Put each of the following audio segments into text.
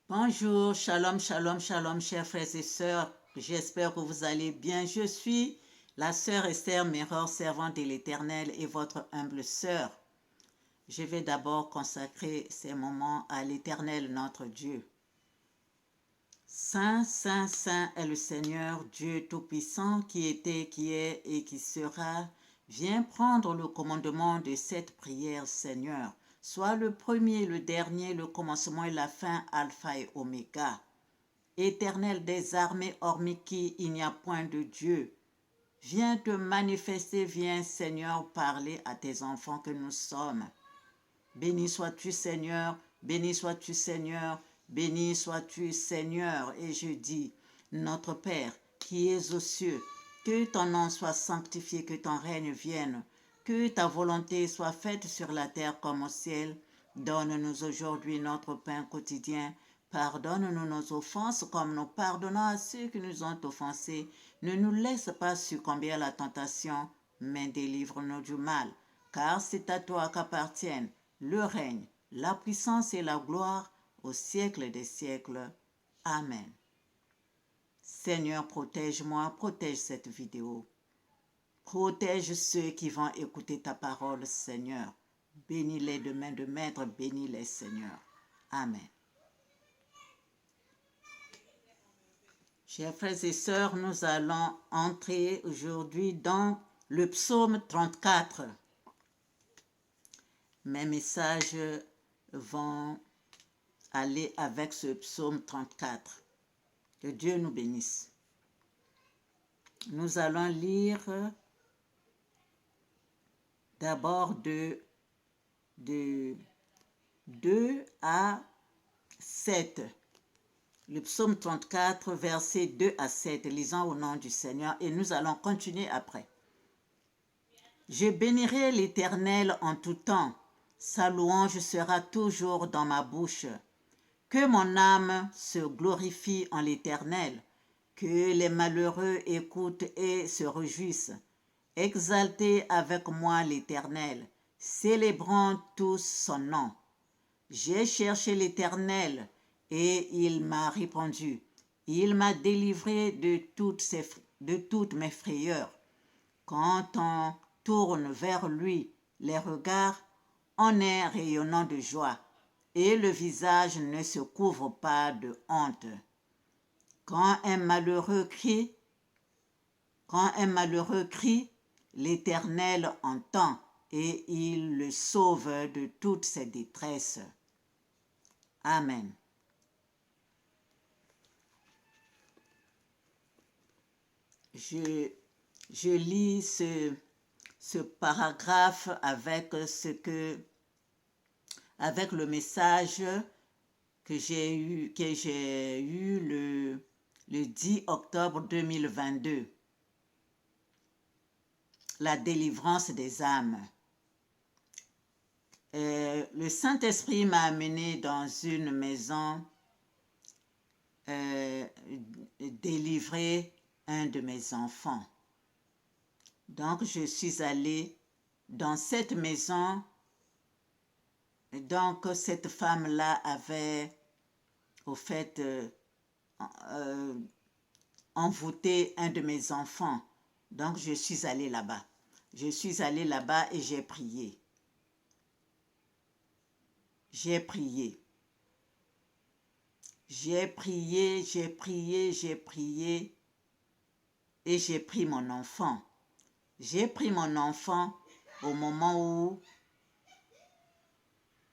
Bonjour, shalom, shalom, shalom, chers frères et sœurs. J'espère que vous allez bien. Je suis la sœur Esther Méror, servante de l'Éternel et votre humble sœur. Je vais d'abord consacrer ces moments à l'Éternel, notre Dieu. Saint, Saint, Saint est le Seigneur, Dieu Tout-Puissant, qui était, qui est et qui sera. Viens prendre le commandement de cette prière, Seigneur. Sois le premier, le dernier, le commencement et la fin, Alpha et Oméga. Éternel des armées, hormis qui il n'y a point de Dieu. Viens te manifester, viens, Seigneur, parler à tes enfants que nous sommes. Béni sois-tu, Seigneur, béni sois-tu, Seigneur, béni sois-tu, Seigneur. Et je dis, notre Père, qui es aux cieux, que ton nom soit sanctifié, que ton règne vienne, que ta volonté soit faite sur la terre comme au ciel. Donne-nous aujourd'hui notre pain quotidien. Pardonne-nous nos offenses comme nous pardonnons à ceux qui nous ont offensés. Ne nous laisse pas succomber à la tentation, mais délivre-nous du mal. Car c'est à toi qu'appartiennent le règne, la puissance et la gloire au siècle des siècles. Amen. Seigneur, protège-moi, protège cette vidéo. Protège ceux qui vont écouter ta parole, Seigneur. Bénis-les de main de maître, bénis-les, Seigneur. Amen. Chers frères et sœurs, nous allons entrer aujourd'hui dans le psaume 34. Mes messages vont aller avec ce psaume 34. Que Dieu nous bénisse. Nous allons lire d'abord de 2 à 7. Le psaume 34, versets 2 à 7. Lisons au nom du Seigneur et nous allons continuer après. Je bénirai l'Éternel en tout temps. Sa louange sera toujours dans ma bouche. Que mon âme se glorifie en l'Éternel. Que les malheureux écoutent et se réjouissent. Exaltez avec moi l'Éternel. Célébrons tous son nom. J'ai cherché l'Éternel et il m'a répondu. Il m'a délivré de toutes mes frayeurs. Quand on tourne vers lui les regards, on est rayonnant de joie et le visage ne se couvre pas de honte. Quand un malheureux crie, l'Éternel entend et il le sauve de toutes ses détresses. Amen. Je lis ce paragraphe avec le message que j'ai eu le 10 octobre 2022. La délivrance des âmes. Le Saint-Esprit m'a amené dans une maison délivrer un de mes enfants. Donc, je suis allée dans cette maison. Donc, cette femme-là avait, au fait, envoûté un de mes enfants. Donc, je suis allée là-bas. Je suis allée là-bas et j'ai prié. J'ai prié. J'ai prié, j'ai prié, j'ai prié. Et j'ai pris mon enfant. J'ai pris mon enfant au moment où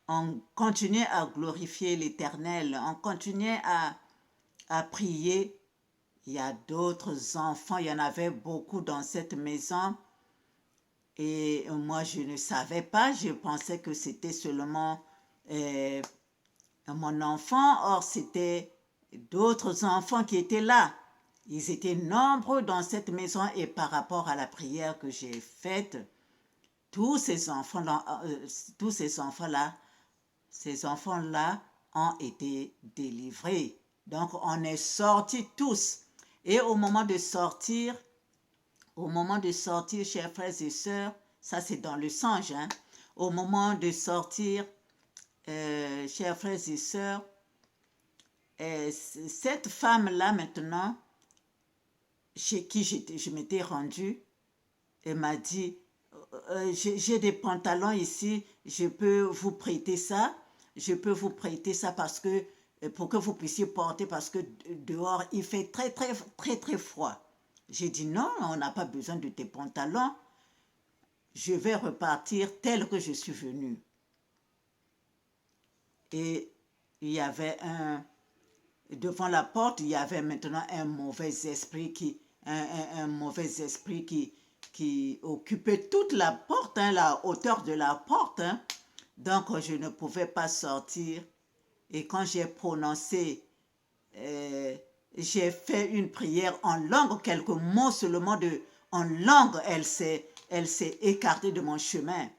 on continuait à glorifier l'Éternel, on continuait à prier. Il y a d'autres enfants, il y en avait beaucoup dans cette maison. Et moi, je ne savais pas, je pensais que c'était seulement mon enfant. Or, c'était d'autres enfants qui étaient là. Ils étaient nombreux dans cette maison et par rapport à la prière que j'ai faite, tous ces enfants-là ont été délivrés. Donc, on est sortis tous. Et au moment de sortir, chers frères et sœurs, ça c'est dans le songe, hein? Au moment de sortir, chers frères et sœurs, cette femme-là maintenant, chez qui je m'étais rendue, elle m'a dit, j'ai des pantalons ici, je peux vous prêter ça, je peux vous prêter ça parce que, pour que vous puissiez porter, parce que dehors, il fait très, très, très, très froid. J'ai dit non, on n'a pas besoin de tes pantalons, je vais repartir tel que je suis venue. Et il y avait devant la porte, il y avait maintenant un mauvais esprit un mauvais esprit qui occupait toute la porte, hein, la hauteur de la porte. Hein. Donc, je ne pouvais pas sortir. Et quand j'ai prononcé, j'ai fait une prière en langue, quelques mots seulement en langue, elle s'est écartée de mon chemin.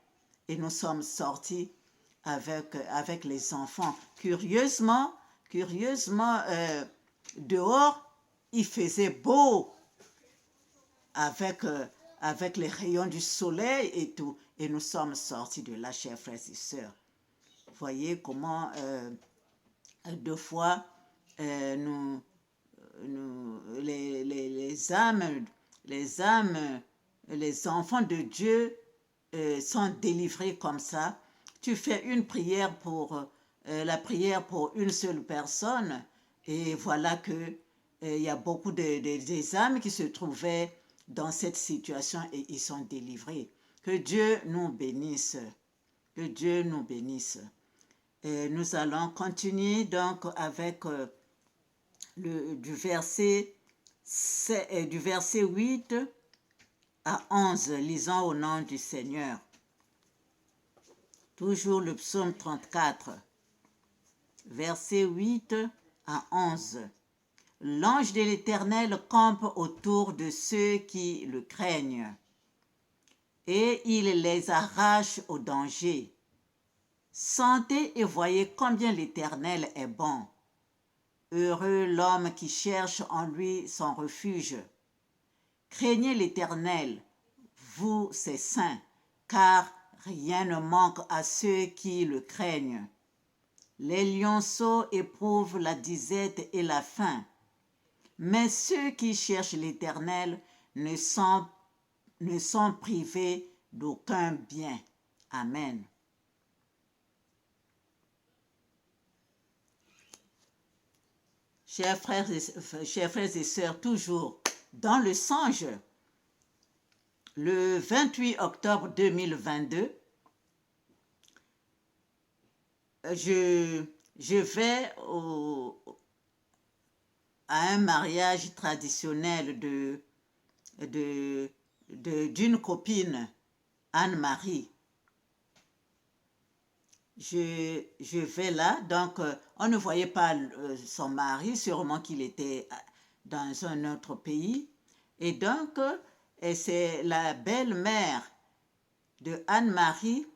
Et nous sommes sortis avec les enfants. Curieusement, dehors, il faisait beau avec les rayons du soleil et tout. Et nous sommes sortis de là, chers frères et sœurs. Voyez comment deux fois les âmes, les enfants de Dieu sont délivrés comme ça. Tu fais une prière pour la prière pour une seule personne et voilà que il y a beaucoup des âmes qui se trouvaient dans cette situation et ils sont délivrés. Que Dieu nous bénisse. Que Dieu nous bénisse. Et nous allons continuer donc avec du verset 8 à 11, lisons au nom du Seigneur. Toujours le psaume 34, verset 8 à 11. L'ange de l'Éternel campe autour de ceux qui le craignent, et il les arrache au danger. Sentez et voyez combien l'Éternel est bon. Heureux l'homme qui cherche en lui son refuge. Craignez l'Éternel, vous ses saints, car rien ne manque à ceux qui le craignent. Les lionceaux éprouvent la disette et la faim, mais ceux qui cherchent l'Éternel ne sont privés d'aucun bien. Amen. Chers frères et sœurs, toujours dans le songe, le 28 octobre 2022, je vais à un mariage traditionnel d'une copine, Anne-Marie. Je vais là, donc on ne voyait pas son mari, sûrement qu'il était dans un autre pays. Et donc, c'est la belle-mère de Anne-Marie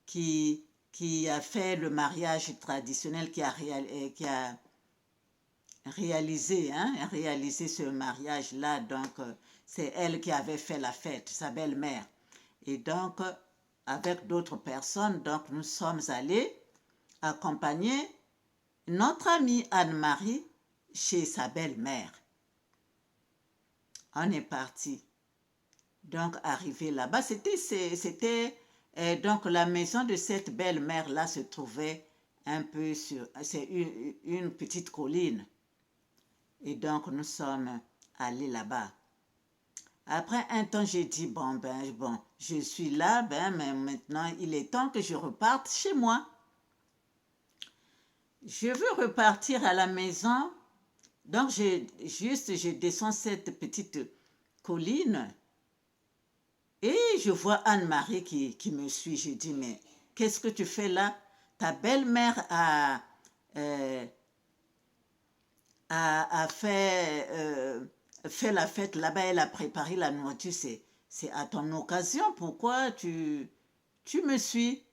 qui a fait le mariage traditionnel, qui a réalisé ce mariage-là. Donc, c'est elle qui avait fait la fête, sa belle-mère. Et donc, avec d'autres personnes, donc nous sommes allés accompagner notre amie Anne-Marie chez sa belle-mère. On est parti. Donc, arrivé là-bas, c'était donc la maison de cette belle-mère-là se trouvait un peu sur, c'est une petite colline. Et donc, nous sommes allés là-bas. Après un temps, j'ai dit, bon, je suis là, mais maintenant, il est temps que je reparte chez moi. Je veux repartir à la maison. Donc, je descends cette petite colline et je vois Anne-Marie qui me suit. Je dis, mais qu'est-ce que tu fais là? Ta belle-mère a fait la fête là-bas, elle a préparé la nourriture, c'est à ton occasion, pourquoi tu me suis?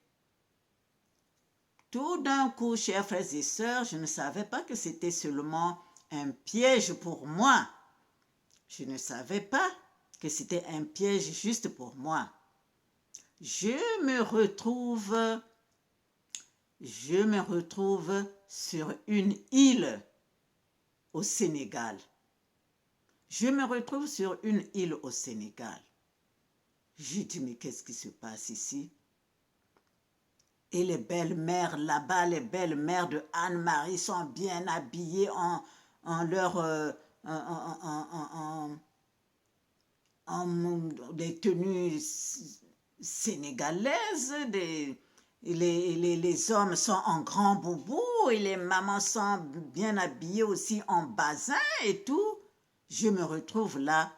Tout d'un coup, chers frères et sœurs, je ne savais pas que c'était seulement un piège pour moi. Je ne savais pas que c'était un piège juste pour moi. Je me retrouve sur une île. au Sénégal. Je me retrouve sur une île au Sénégal. Je dis, mais qu'est-ce qui se passe ici? Et les belles-mères là-bas, les belles-mères de Anne-Marie sont bien habillées en leur... en des tenues sénégalaises, les hommes sont en grand boubou et les mamans sont bien habillées aussi en bazin et tout. Je me retrouve là,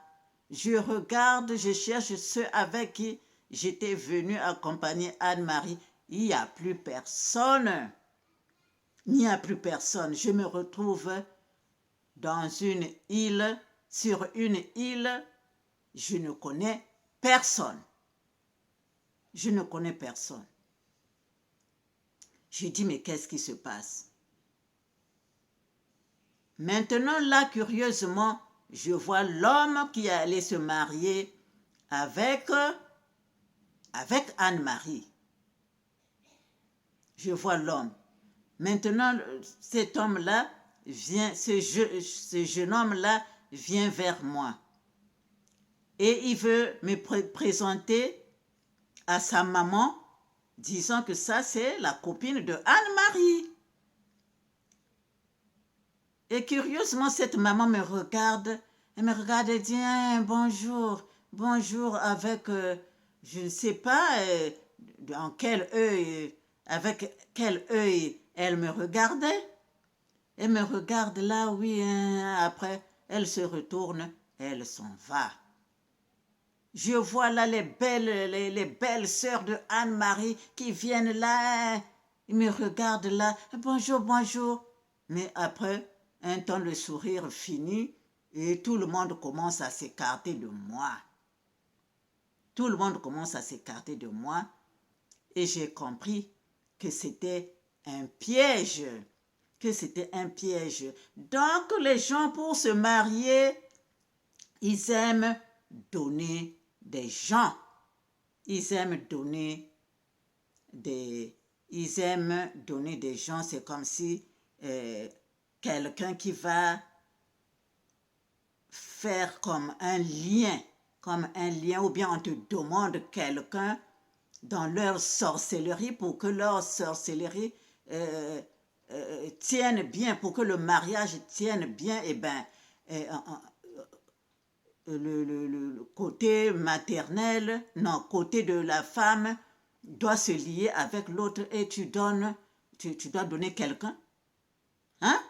je regarde, je cherche ceux avec qui j'étais venue accompagner Anne-Marie. Il n'y a plus personne. Il n'y a plus personne. Je me retrouve dans une île, sur une île. Je ne connais personne. Je ne connais personne. Je dis, mais qu'est-ce qui se passe? Maintenant, là, curieusement, je vois l'homme qui allait se marier avec Anne-Marie. Je vois l'homme. Maintenant, cet homme-là vient, ce jeune homme-là vient vers moi. Et il veut me présenter à sa maman, disant que ça, c'est la copine de Anne-Marie. Et curieusement, cette maman me regarde. Elle me regarde et dit, hein, bonjour, bonjour, avec, je ne sais pas, dans quel œil, avec quel œil elle me regardait. Elle me regarde là, oui, hein, après, elle se retourne, elle s'en va. Je vois là les belles sœurs de Anne-Marie qui viennent là, ils me regardent là, bonjour, bonjour. Mais après, un temps le sourire finit et tout le monde commence à s'écarter de moi. Tout le monde commence à s'écarter de moi et j'ai compris que c'était un piège. Que c'était un piège. Donc les gens pour se marier, ils aiment donner des gens. Ils aiment donner des gens. C'est comme si quelqu'un qui va faire comme un lien, ou bien on te demande quelqu'un dans leur sorcellerie pour que leur sorcellerie tienne bien, pour que le mariage tienne bien, et bien, le côté maternel, non, côté de la femme doit se lier avec l'autre et tu dois donner quelqu'un. Hein?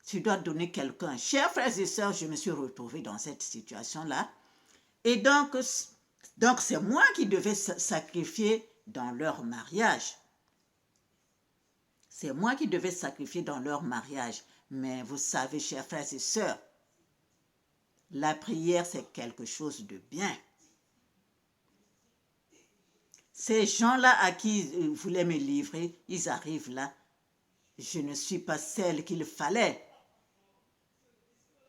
Tu dois donner quelqu'un. Chers frères et sœurs, je me suis retrouvée dans cette situation-là. Et donc c'est moi qui devais sacrifier dans leur mariage. C'est moi qui devais sacrifier dans leur mariage. Mais vous savez, chers frères et sœurs, la prière, c'est quelque chose de bien. Ces gens-là à qui ils voulaient me livrer, ils arrivent là. Je ne suis pas celle qu'il fallait.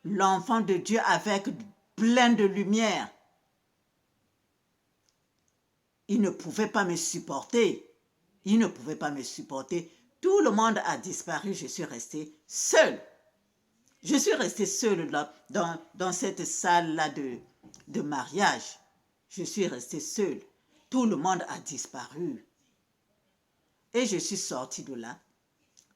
L'enfant de Dieu avec plein de lumière. Il ne pouvait pas me supporter. Il ne pouvait pas me supporter. Tout le monde a disparu. Je suis restée seule. Je suis restée seule là, dans cette salle-là de mariage. Je suis restée seule. Tout le monde a disparu. Et je suis sortie de là.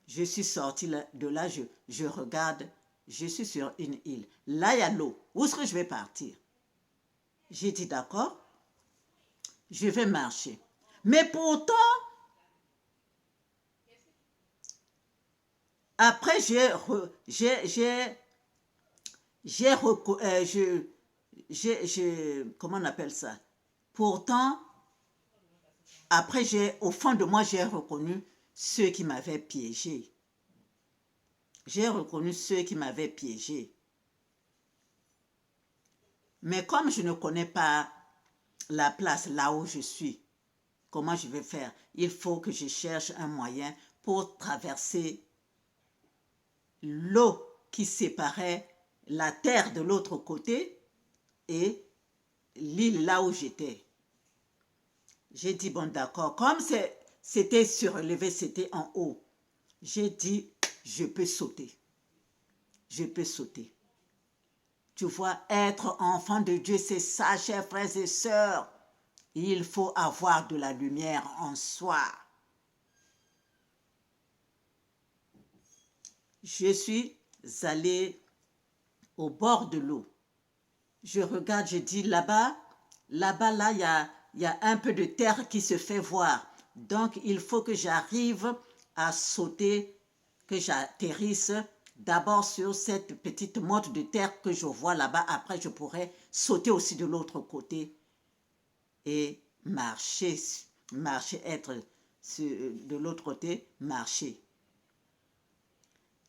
Je suis sortie de là, je regarde, je suis sur une île. Là, il y a l'eau. Où est-ce que je vais partir? J'ai dit d'accord, je vais marcher. Mais pourtant, après, comment on appelle ça? Pourtant, après, au fond de moi, j'ai reconnu ceux qui m'avaient piégé. J'ai reconnu ceux qui m'avaient piégé. Mais comme je ne connais pas la place là où je suis, comment je vais faire? Il faut que je cherche un moyen pour traverser l'eau qui séparait la terre de l'autre côté et l'île là où j'étais. J'ai dit, bon d'accord, comme c'était surélevé, c'était en haut. J'ai dit, je peux sauter. je peux sauter. Tu vois, être enfant de Dieu, c'est ça, chers frères et sœurs. Il faut avoir de la lumière en soi. Je suis allée au bord de l'eau. Je regarde, je dis là-bas, là, il y a un peu de terre qui se fait voir. Donc, il faut que j'arrive à sauter, que j'atterrisse d'abord sur cette petite motte de terre que je vois là-bas. Après, je pourrais sauter aussi de l'autre côté et marcher, être de l'autre côté, marcher.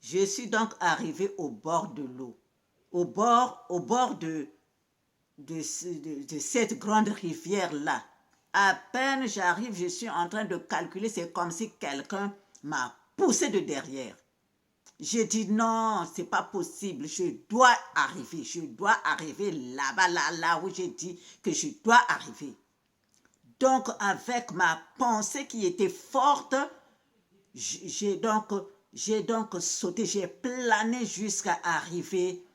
Je suis donc arrivée au bord de l'eau, au bord de cette grande rivière-là. À peine j'arrive, je suis en train de calculer, c'est comme si quelqu'un m'a poussé de derrière. J'ai dit non, c'est pas possible, je dois arriver là-bas, là où j'ai dit que je dois arriver. Donc, avec ma pensée qui était forte, j'ai donc sauté, j'ai plané jusqu'à arriver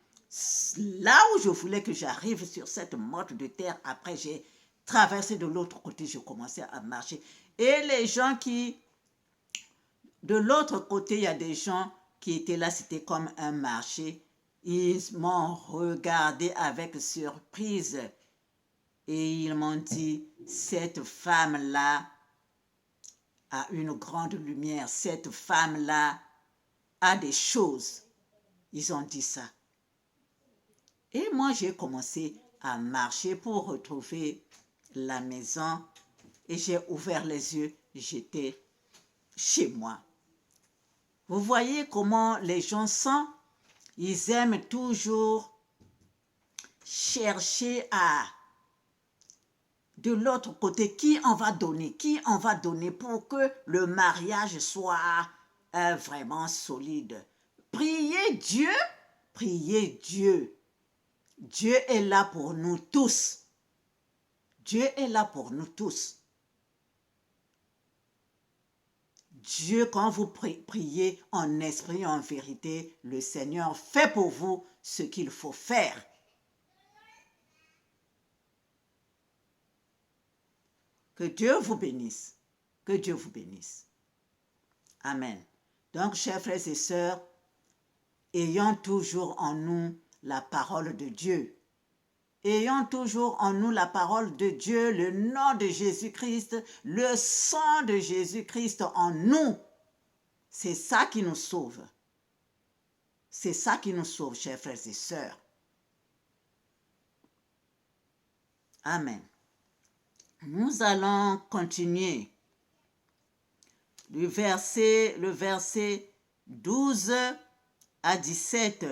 là où je voulais que j'arrive sur cette motte de terre. Après, j'ai traversé de l'autre côté, je commençais à marcher. Et les gens de l'autre côté, il y a des gens qui étaient là, c'était comme un marché. Ils m'ont regardé avec surprise et ils m'ont dit, cette femme-là a une grande lumière, cette femme-là a des choses. Ils ont dit ça. Et moi, j'ai commencé à marcher pour retrouver la maison et j'ai ouvert les yeux, j'étais chez moi. Vous voyez comment les gens sont? Ils aiment toujours chercher à de l'autre côté qui on va donner pour que le mariage soit vraiment solide. Priez Dieu. Dieu est là pour nous tous. Dieu est là pour nous tous. Dieu, quand vous priez en esprit et en vérité, le Seigneur fait pour vous ce qu'il faut faire. Que Dieu vous bénisse. Que Dieu vous bénisse. Amen. Donc, chers frères et sœurs, ayons toujours en nous la parole de Dieu. Ayons toujours en nous la parole de Dieu, le nom de Jésus-Christ, le sang de Jésus-Christ en nous. C'est ça qui nous sauve. C'est ça qui nous sauve, chers frères et sœurs. Amen. Nous allons continuer. Le verset 12 à 17,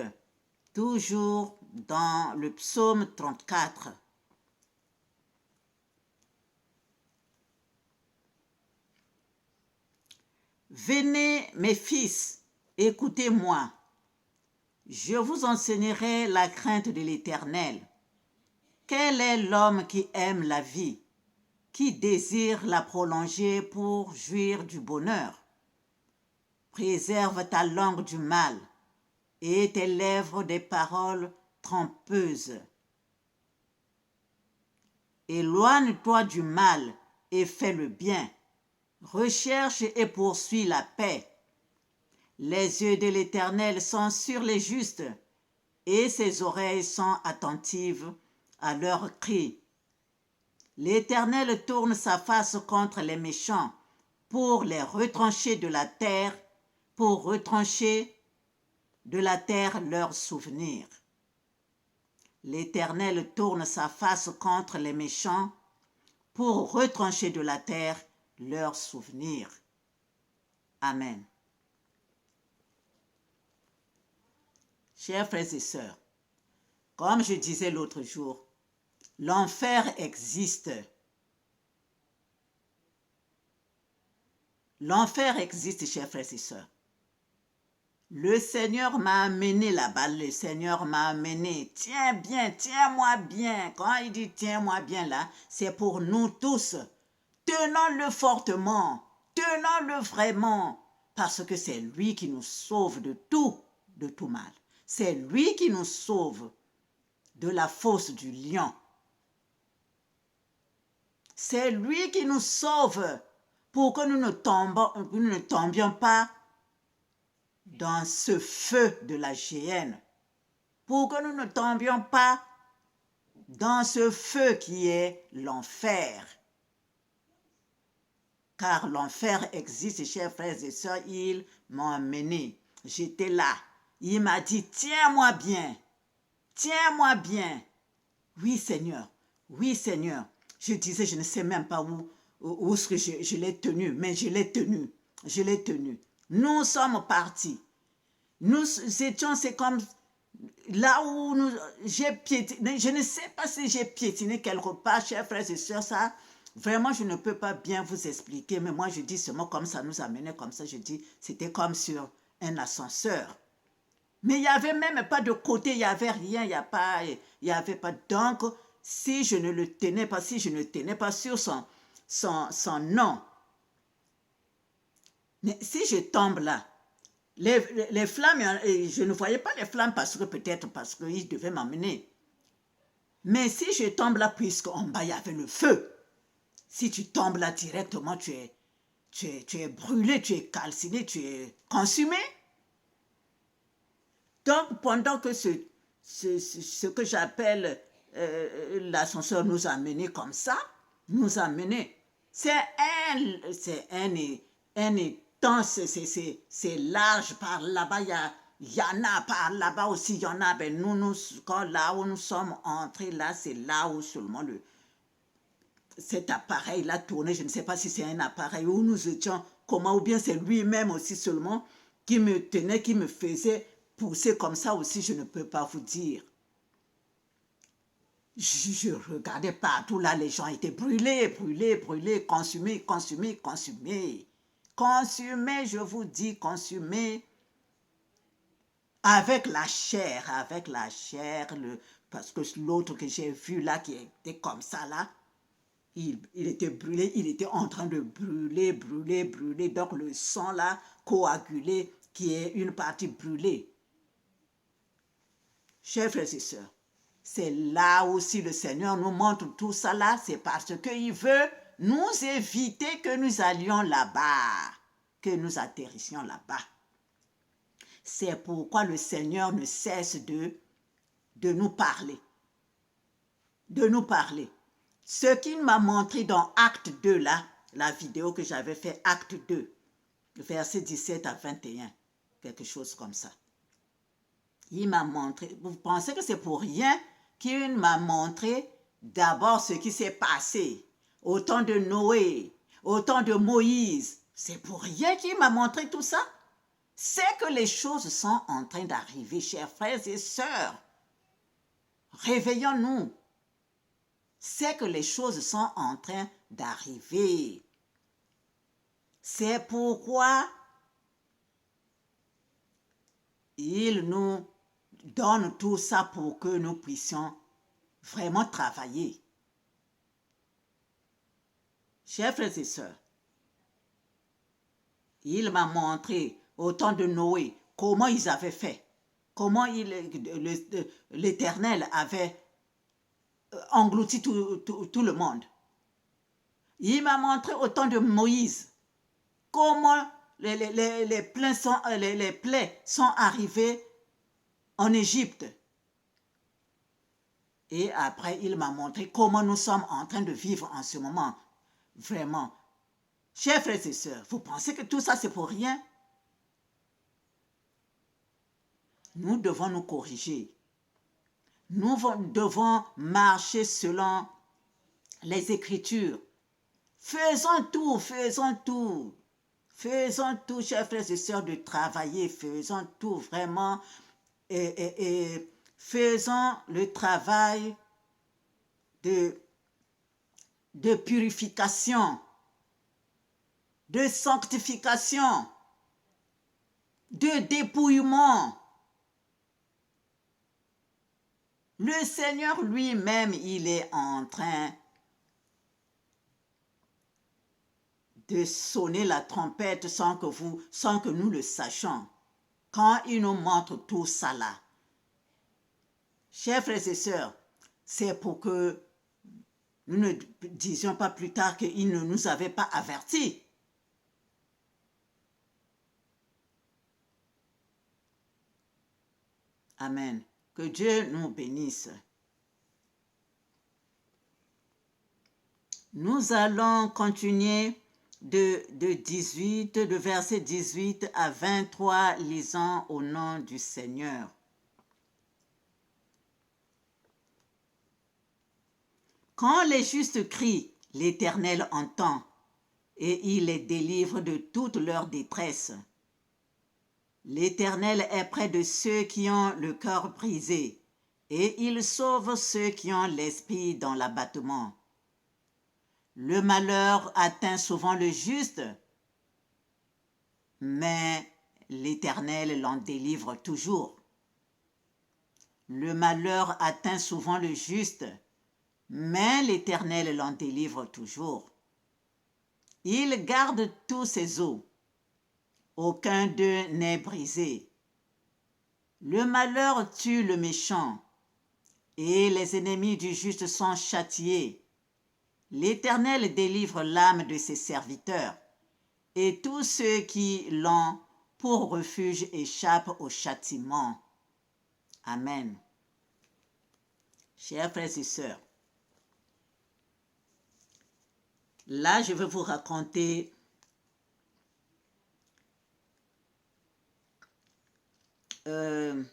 toujours dans le psaume 34. Venez, mes fils, écoutez-moi. Je vous enseignerai la crainte de l'Éternel. Quel est l'homme qui aime la vie, qui désire la prolonger pour jouir du bonheur? Préserve ta langue du mal et tes lèvres des paroles trompeuses. Éloigne-toi du mal et fais le bien. Recherche et poursuis la paix. Les yeux de l'Éternel sont sur les justes et ses oreilles sont attentives à leurs cris. L'Éternel tourne sa face contre les méchants pour les retrancher de la terre, pour retrancher de la terre leurs souvenirs. L'Éternel tourne sa face contre les méchants pour retrancher de la terre leurs souvenirs. Amen. Chers frères et sœurs, comme je disais l'autre jour, l'enfer existe. L'enfer existe, chers frères et sœurs. Le Seigneur m'a amené là-bas, le Seigneur m'a amené. Tiens bien, tiens-moi bien. Quand il dit tiens-moi bien là, c'est pour nous tous. Tenons-le fortement, tenons-le vraiment, parce que c'est lui qui nous sauve de tout mal. C'est lui qui nous sauve de la fosse du lion. C'est lui qui nous sauve pour que nous ne tombions pas dans ce feu de la géhenne, pour que nous ne tombions pas dans ce feu qui est l'enfer. Car l'enfer existe, chers frères et sœurs, ils m'ont amené. J'étais là. Il m'a dit, tiens-moi bien, tiens-moi bien. Oui, Seigneur, oui, Seigneur. Je disais, je ne sais même pas où est-ce que je l'ai tenu, mais je l'ai tenu, je l'ai tenu. Nous sommes partis. Nous étions, c'est comme là où j'ai piétiné. Je ne sais pas si j'ai piétiné quelque part, chers frères et sœurs, ça, vraiment, je ne peux pas bien vous expliquer, mais moi, je dis seulement comme ça nous amenait comme ça, je dis, c'était comme sur un ascenseur. Mais il n'y avait même pas de côté, il n'y avait rien, il n'y avait pas. Donc, si je ne le tenais pas, si je ne tenais pas sur son nom, mais si je tombe là, les flammes, je ne voyais pas les flammes peut-être parce qu'ils devaient m'emmener. Mais si je tombe là, puisqu'en bas, il y avait le feu, si tu tombes là directement, tu es brûlé, tu es calciné, tu es consumé. Donc, pendant que ce que j'appelle l'ascenseur nous a menés comme ça, nous a menés. C'est un étang, c'est large par là-bas, il y en a par là-bas aussi, il y en a. Ben quand là où nous sommes entrés, là, c'est là où seulement cet appareil-là tournait. Je ne sais pas si c'est un appareil où nous étions, comment, ou bien c'est lui-même aussi seulement qui me tenait, qui me faisait pousser comme ça aussi, je ne peux pas vous dire. Je regardais partout, là, les gens étaient brûlés, brûlés, brûlés, consumés, consumés, consumés. Consumés, je vous dis, consumés. Avec la chair, parce que l'autre que j'ai vu là, qui était comme ça là, il était brûlé, il était en train de brûler, brûler, brûler. Donc le sang là, coagulé, qui est une partie brûlée. Chers frères et sœurs, c'est là aussi le Seigneur nous montre tout ça là, c'est parce qu'il veut nous éviter que nous allions là-bas, que nous atterrissions là-bas. C'est pourquoi le Seigneur ne cesse de nous parler. De nous parler. Ce qu'il m'a montré dans Acte 2 là, la vidéo que j'avais fait, Acte 2, versets 17 à 21, quelque chose comme ça. Il m'a montré, vous pensez que c'est pour rien qu'il m'a montré d'abord ce qui s'est passé au temps de Noé, au temps de Moïse. C'est pour rien qu'il m'a montré tout ça. C'est que les choses sont en train d'arriver, chers frères et sœurs. Réveillons-nous. C'est que les choses sont en train d'arriver. C'est pourquoi il nous donne tout ça pour que nous puissions vraiment travailler. Chers frères et sœurs, il m'a montré au temps de Noé comment ils avaient fait, comment l'Éternel avait englouti tout le monde. Il m'a montré au temps de Moïse comment les plaies sont arrivées en Égypte. Et après, il m'a montré comment nous sommes en train de vivre en ce moment. Vraiment. Chers frères et sœurs, vous pensez que tout ça c'est pour rien? Nous devons nous corriger. Nous devons marcher selon les Écritures. Faisons tout, faisons tout. Faisons tout, chers frères et sœurs, de travailler. Faisons tout vraiment. Et faisons le travail de purification, de sanctification, de dépouillement. Le Seigneur lui-même, il est en train de sonner la trompette sans que nous le sachions. Quand il nous montre tout ça là, Chers frères et sœurs, c'est pour que nous ne disions pas plus tard qu'il ne nous avait pas avertis. Amen. Que Dieu nous bénisse. Nous allons continuer de verset 18 à 23, lisant au nom du Seigneur. Quand les justes crient, l'Éternel entend, et il les délivre de toute leur détresse. L'Éternel est près de ceux qui ont le cœur brisé, et il sauve ceux qui ont l'esprit dans l'abattement. Le malheur atteint souvent le juste, mais l'Éternel l'en délivre toujours. Le malheur atteint souvent le juste, mais l'Éternel l'en délivre toujours. Il garde tous ses os, aucun d'eux n'est brisé. Le malheur tue le méchant, et les ennemis du juste sont châtiés. L'Éternel délivre l'âme de ses serviteurs, et tous ceux qui l'ont pour refuge échappent au châtiment. Amen. Chers frères et sœurs, là je vais vous raconter un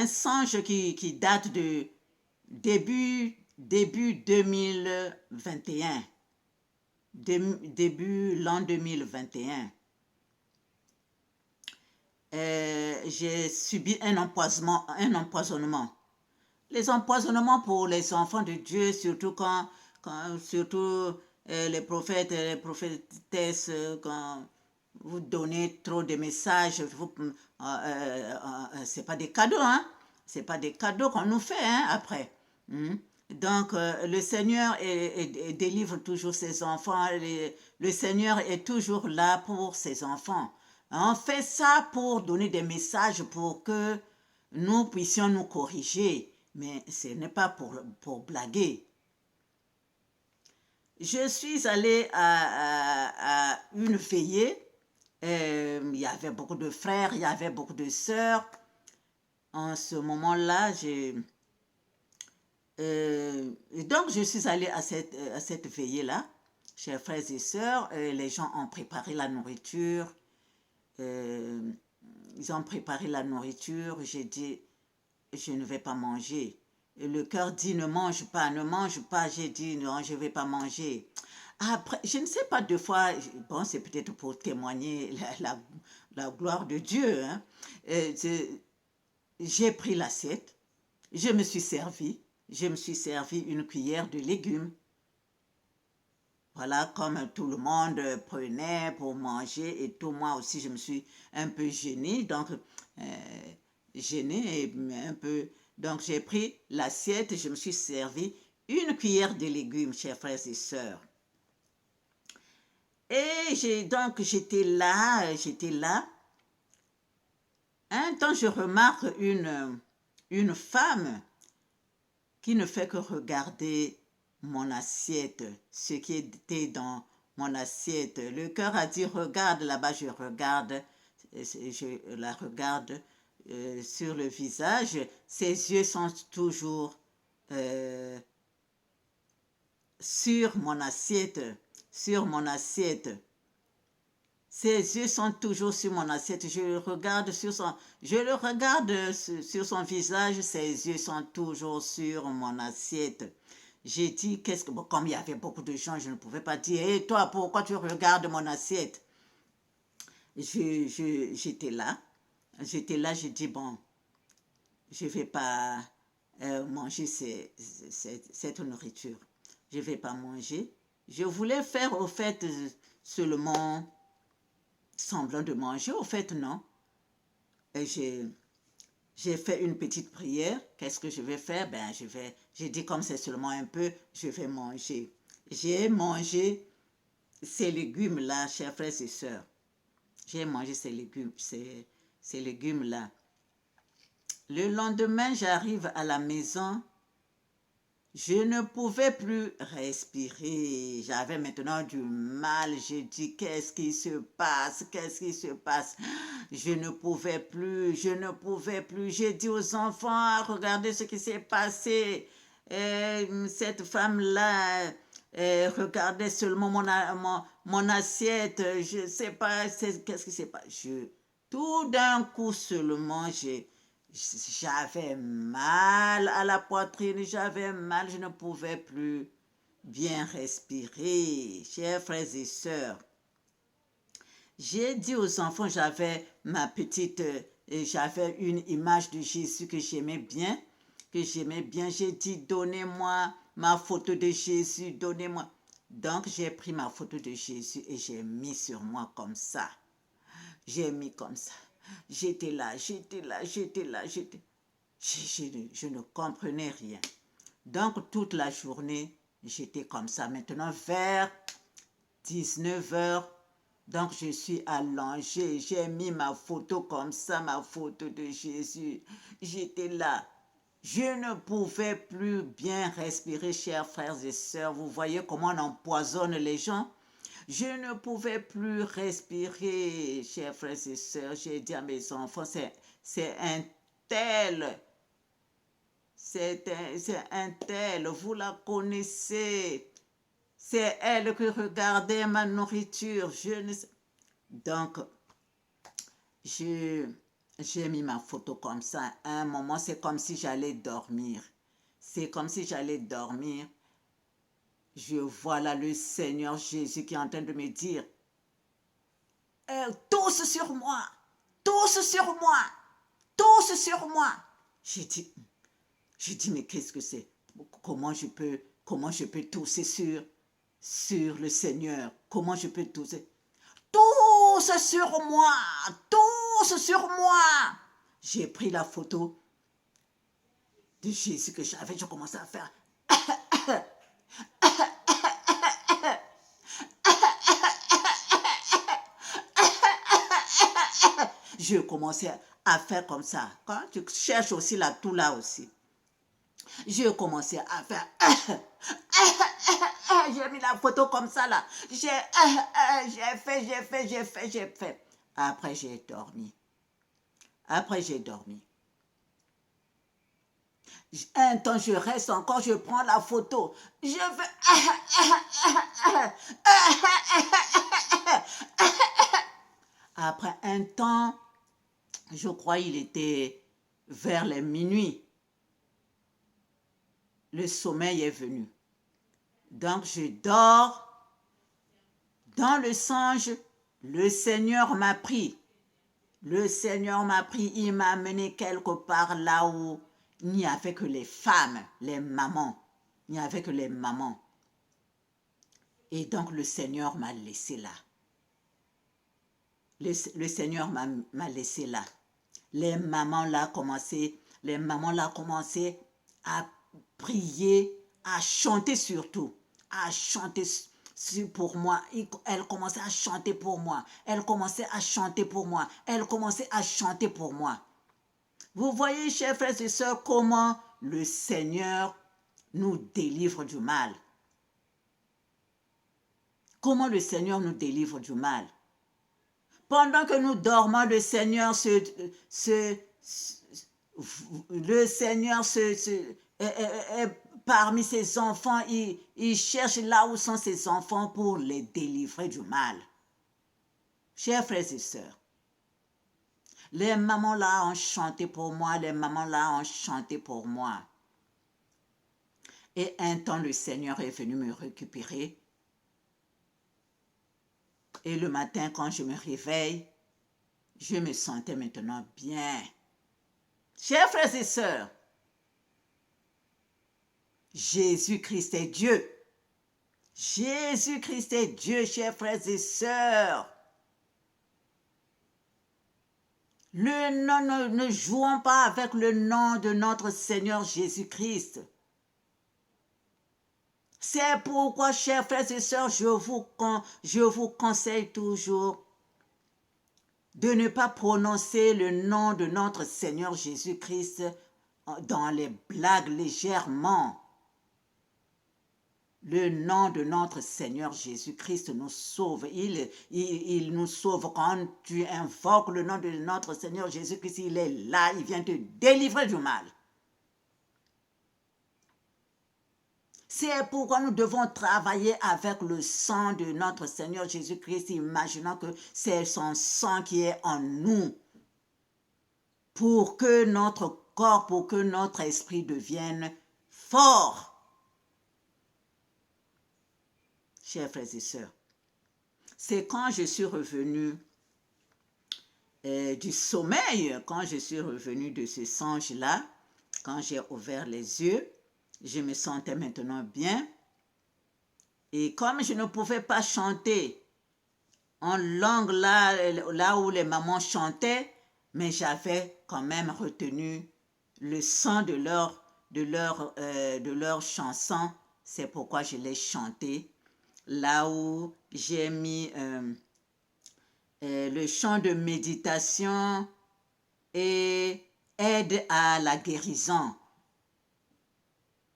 songe qui date de début 2021. Début l'an 2021. J'ai subi un empoisonnement. Les empoisonnements pour les enfants de Dieu, surtout les prophètes et les prophétesses, quand vous donnez trop de messages, c'est pas des cadeaux, hein? C'est pas des cadeaux qu'on nous fait, hein, après. Donc, le Seigneur délivre toujours ses enfants. Le Seigneur est toujours là pour ses enfants. On fait ça pour donner des messages pour que nous puissions nous corriger. Mais ce n'est pas pour blaguer. Je suis allée à une veillée. Il y avait beaucoup de frères, il y avait beaucoup de sœurs. En ce moment-là, donc je suis allée à cette veillée-là, chers frères et sœurs. Les gens ont préparé la nourriture. Ils ont préparé la nourriture. J'ai dit, je ne vais pas manger. Et le cœur dit, ne mange pas, ne mange pas. J'ai dit, non, je ne vais pas manger. Après, je ne sais pas, deux fois, bon, c'est peut-être pour témoigner la gloire de Dieu. Hein. J'ai pris l'assiette, je me suis servi une cuillère de légumes. Voilà, comme tout le monde prenait pour manger et tout, moi aussi je me suis un peu gênée, donc gênée et un peu. Donc j'ai pris l'assiette, je me suis servi une cuillère de légumes, chers frères et sœurs. Et j'étais là. Un temps, je remarque une femme qui ne fait que regarder mon assiette, ce qui était dans mon assiette. Le cœur a dit, regarde là-bas, je la regarde sur le visage. Ses yeux sont toujours sur mon assiette. Ses yeux sont toujours sur mon assiette. Je le regarde sur son visage. Ses yeux sont toujours sur mon assiette. J'ai dit, comme il y avait beaucoup de gens, je ne pouvais pas dire, hé, toi, pourquoi tu regardes mon assiette? J'étais là, j'ai dit, bon, je ne vais pas manger cette nourriture. Je ne vais pas manger. Je voulais faire, au fait, seulement semblant de manger, au fait, non. Et j'ai fait une petite prière. Qu'est-ce que je vais faire? Ben, j'ai dit, comme c'est seulement un peu, je vais manger. J'ai mangé ces légumes-là, chers frères et sœurs. J'ai mangé ces légumes-là. Le lendemain, j'arrive à la maison. Je ne pouvais plus respirer. J'avais maintenant du mal. J'ai dit, qu'est-ce qui se passe? Qu'est-ce qui se passe? Je ne pouvais plus, je ne pouvais plus. J'ai dit aux enfants, regardez ce qui s'est passé. Cette femme-là regardait seulement mon assiette. Je ne sais pas, qu'est-ce qui s'est passé. Tout d'un coup seulement, j'avais mal à la poitrine, j'avais mal, je ne pouvais plus bien respirer. Chers frères et sœurs, j'ai dit aux enfants, j'avais j'avais une image de Jésus que j'aimais bien, J'ai dit, donnez-moi ma photo de Jésus, donnez-moi. Donc, j'ai pris ma photo de Jésus et j'ai mis sur moi comme ça. J'ai mis comme ça. J'étais là. Je ne comprenais rien. Donc, toute la journée, j'étais comme ça. Maintenant, vers 19 heures, donc je suis allongée. J'ai mis ma photo comme ça, ma photo de Jésus. J'étais là. Je ne pouvais plus bien respirer, chers frères et sœurs. Vous voyez comment on empoisonne les gens? Je ne pouvais plus respirer, chers frères et sœurs. J'ai dit à mes enfants, c'est un tel, c'est un tel, vous la connaissez. C'est elle qui regardait ma nourriture. Je ne sais. Donc, j'ai mis ma photo comme ça. À un moment, c'est comme si j'allais dormir. C'est comme si j'allais dormir. Je vois là le Seigneur Jésus qui est en train de me dire, tous sur moi, tous sur moi, tous sur moi. J'ai dit, mais qu'est-ce que c'est? Comment je peux tousser sur le Seigneur? Comment je peux tousser? Tous sur moi, tous sur moi. J'ai pris la photo de Jésus que j'avais, je commençais à faire. Je commençais à faire comme ça. Quand tu cherches aussi la toux là aussi. Je commençais à faire. J'ai mis la photo comme ça là. J'ai fait. Après, j'ai dormi. Un temps, je reste encore, je prends la photo. Je fais. Après un temps, je crois il était vers les minuit. Le sommeil est venu. Donc, je dors. Dans le songe, le Seigneur m'a pris. Il m'a amené quelque part là où il n'y avait que les femmes, les mamans. Il n'y avait que les mamans. Et donc, le Seigneur m'a laissé là. Le Seigneur m'a laissé là. Les mamans là commençaient à prier, à chanter surtout, à chanter pour moi. Elle commençait à chanter pour moi. Vous voyez, chers frères et sœurs, comment le Seigneur nous délivre du mal. Comment le Seigneur nous délivre du mal. Pendant que nous dormons, le Seigneur est parmi ses enfants, il cherche là où sont ses enfants pour les délivrer du mal. Chers frères et sœurs, les mamans là ont chanté pour moi, Et un temps, le Seigneur est venu me récupérer. Et le matin, quand je me réveille, je me sentais maintenant bien. Chers frères et sœurs, Jésus-Christ est Dieu. Jésus-Christ est Dieu, chers frères et sœurs. Ne jouons pas avec le nom de notre Seigneur Jésus-Christ. C'est pourquoi, chers frères et sœurs, je vous conseille toujours de ne pas prononcer le nom de notre Seigneur Jésus-Christ dans les blagues légèrement. Le nom de notre Seigneur Jésus-Christ nous sauve. Il nous sauve quand tu invoques le nom de notre Seigneur Jésus-Christ. Il est là, il vient te délivrer du mal. C'est pourquoi nous devons travailler avec le sang de notre Seigneur Jésus-Christ, imaginant que c'est son sang qui est en nous, pour que notre corps, pour que notre esprit devienne fort. Chers frères et sœurs, c'est quand je suis revenue du sommeil, quand je suis revenue de ce songe-là, quand j'ai ouvert les yeux, je me sentais maintenant bien. Et comme je ne pouvais pas chanter en langue là où les mamans chantaient, mais j'avais quand même retenu le son de leur chanson. C'est pourquoi je l'ai chanté. Là où j'ai mis le chant de méditation et aide à la guérison.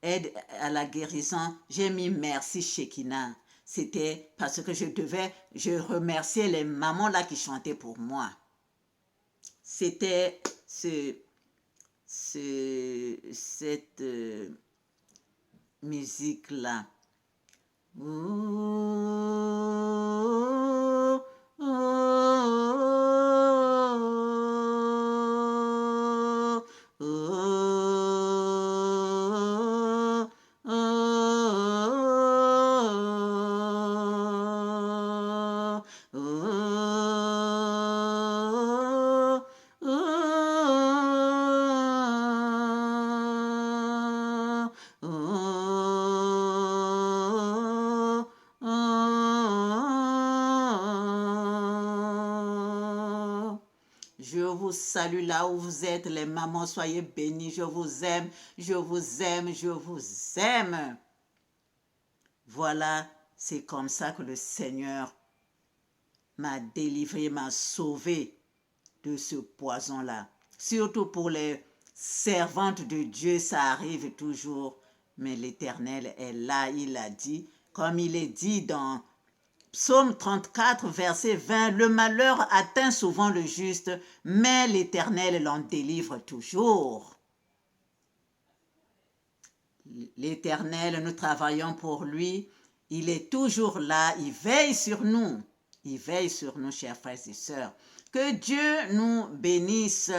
Aide à la guérison, j'ai mis merci Shekinah. C'était parce que je remerciais les mamans là qui chantaient pour moi. C'était cette musique là. Je vous salue là où vous êtes, les mamans, soyez bénies. Je vous aime, je vous aime, je vous aime. Voilà, c'est comme ça que le Seigneur m'a délivré, m'a sauvé de ce poison-là. Surtout pour les servantes de Dieu, ça arrive toujours. Mais l'Éternel est là, il a dit, comme il est dit dans Psaume 34, verset 20, « Le malheur atteint souvent le juste, mais l'Éternel l'en délivre toujours. » L'Éternel, nous travaillons pour lui. Il est toujours là, il veille sur nous. Il veille sur nous, chers frères et sœurs. Que Dieu nous bénisse.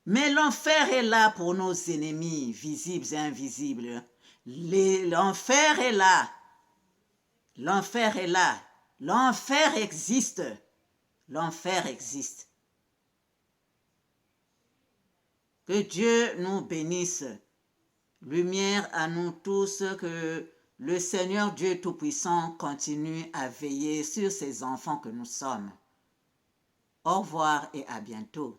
Mais l'enfer est là pour nos ennemis, visibles et invisibles. L'enfer est là. L'enfer est là. L'enfer existe. L'enfer existe. Que Dieu nous bénisse. Lumière à nous tous, que le Seigneur Dieu Tout-Puissant continue à veiller sur ses enfants que nous sommes. Au revoir et à bientôt.